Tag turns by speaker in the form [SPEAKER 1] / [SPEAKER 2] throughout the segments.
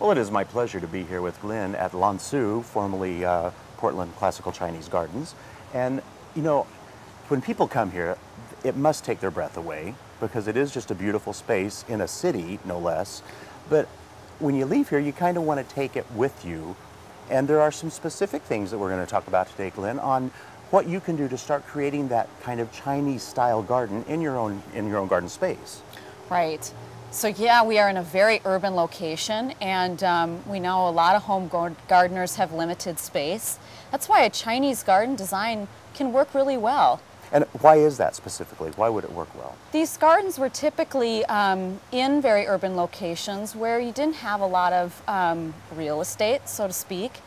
[SPEAKER 1] Well, it is my pleasure to be here with Glenn at Lansu, formerly Portland Classical Chinese Gardens. And, you know, when people come here, it must take their breath away because it is just a beautiful space in a city, no less. But when you leave here, you kind of want to take it with you. And there are some specific things that we're going to talk about today, Glenn, on what you can do to start creating that kind of Chinese-style garden in your own garden space.
[SPEAKER 2] Right. So yeah, we are in a very urban location, and we know a lot of home gardeners have limited space. That's why a Chinese garden design can work really well.
[SPEAKER 1] And why is that specifically? Why would it work well?
[SPEAKER 2] These gardens were typically in very urban locations where you didn't have a lot of real estate, so to speak.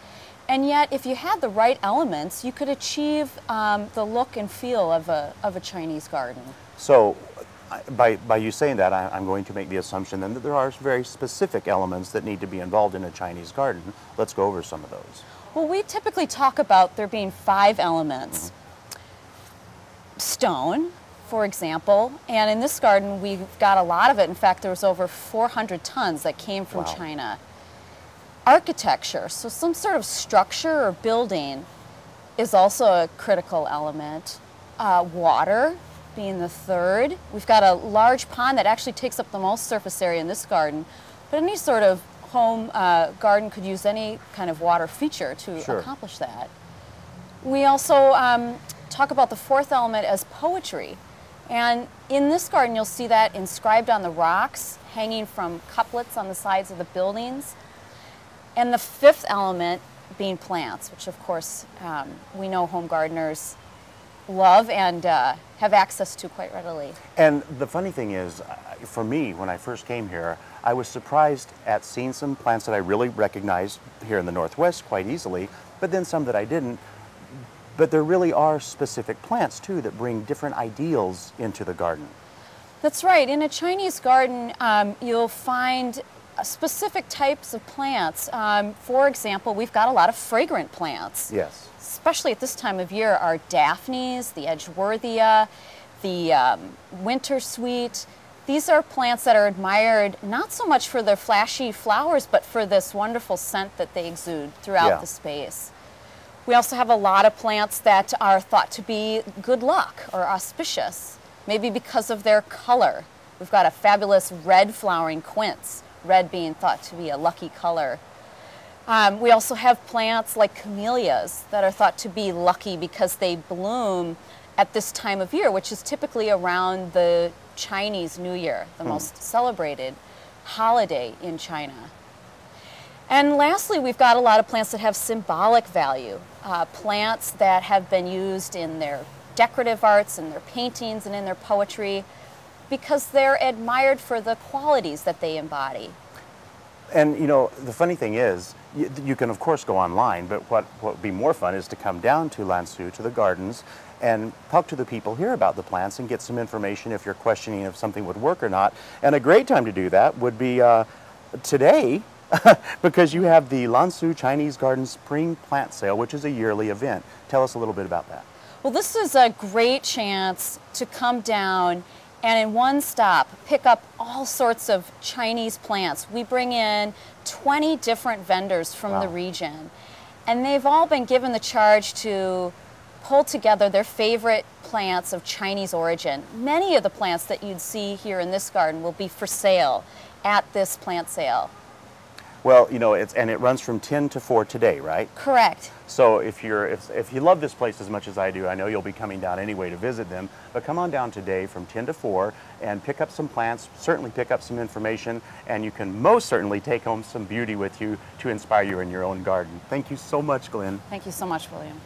[SPEAKER 2] And yet, if you had the right elements, you could achieve the look and feel of a Chinese garden.
[SPEAKER 1] So, by you saying that, I'm going to make the assumption then that there are very specific elements that need to be involved in a Chinese garden. Let's go over some of those.
[SPEAKER 2] Well, we typically talk about there being 5 elements. Stone, for example, and in this garden we've got a lot of it. In fact, there was over 400 tons that came from China. Architecture, so some sort of structure or building is also a critical element. Water being the third. We've got a large pond that actually takes up the most surface area in this garden, but any sort of home garden could use any kind of water feature to accomplish that. We also talk about the 4th element as poetry, and in this garden you'll see that inscribed on the rocks, hanging from couplets on the sides of the buildings. And the 5th element being plants, which of course we know home gardeners love and have access to quite readily.
[SPEAKER 1] And the funny thing is, for me, when I first came here, I was surprised at seeing some plants that I really recognized here in the Northwest quite easily, but then some that I didn't. But there really are specific plants too that bring different ideals into the garden.
[SPEAKER 2] That's right. In a Chinese garden, you'll find specific types of plants. For example, we've got a lot of fragrant plants.
[SPEAKER 1] Yes.
[SPEAKER 2] Especially at this time of year, our daphnes, the Edgeworthia, the winter sweet. These are plants that are admired not so much for their flashy flowers, but for this wonderful scent that they exude throughout the space. We also have a lot of plants that are thought to be good luck or auspicious, maybe because of their color. We've got a fabulous red flowering quince, red being thought to be a lucky color. We also have plants like camellias that are thought to be lucky because they bloom at this time of year, which is typically around the Chinese New Year, the most celebrated holiday in China. And lastly, we've got a lot of plants that have symbolic value, plants that have been used in their decorative arts, in their paintings, and in their poetry, because they're admired for the qualities that they embody.
[SPEAKER 1] And you know, the funny thing is, you can of course go online, but what would be more fun is to come down to Lansu, to the gardens, and talk to the people here about the plants and get some information if you're questioning if something would work or not. And a great time to do that would be today, because you have the Lansu Chinese Garden Spring Plant Sale, which is a yearly event. Tell us a little bit about that.
[SPEAKER 2] Well, this is a great chance to come down and in one stop pick up all sorts of Chinese plants. We bring in 20 different vendors from the region, and they've all been given the charge to pull together their favorite plants of Chinese origin. Many of the plants that you'd see here in this garden will be for sale at this plant sale.
[SPEAKER 1] Well, you know, it runs from 10 to 4 today, right?
[SPEAKER 2] Correct.
[SPEAKER 1] So if you love this place as much as I do, I know you'll be coming down anyway to visit them, but come on down today from 10 to 4 and pick up some plants, certainly pick up some information, and you can most certainly take home some beauty with you to inspire you in your own garden. Thank you so much, Glenn.
[SPEAKER 2] Thank you so much, William.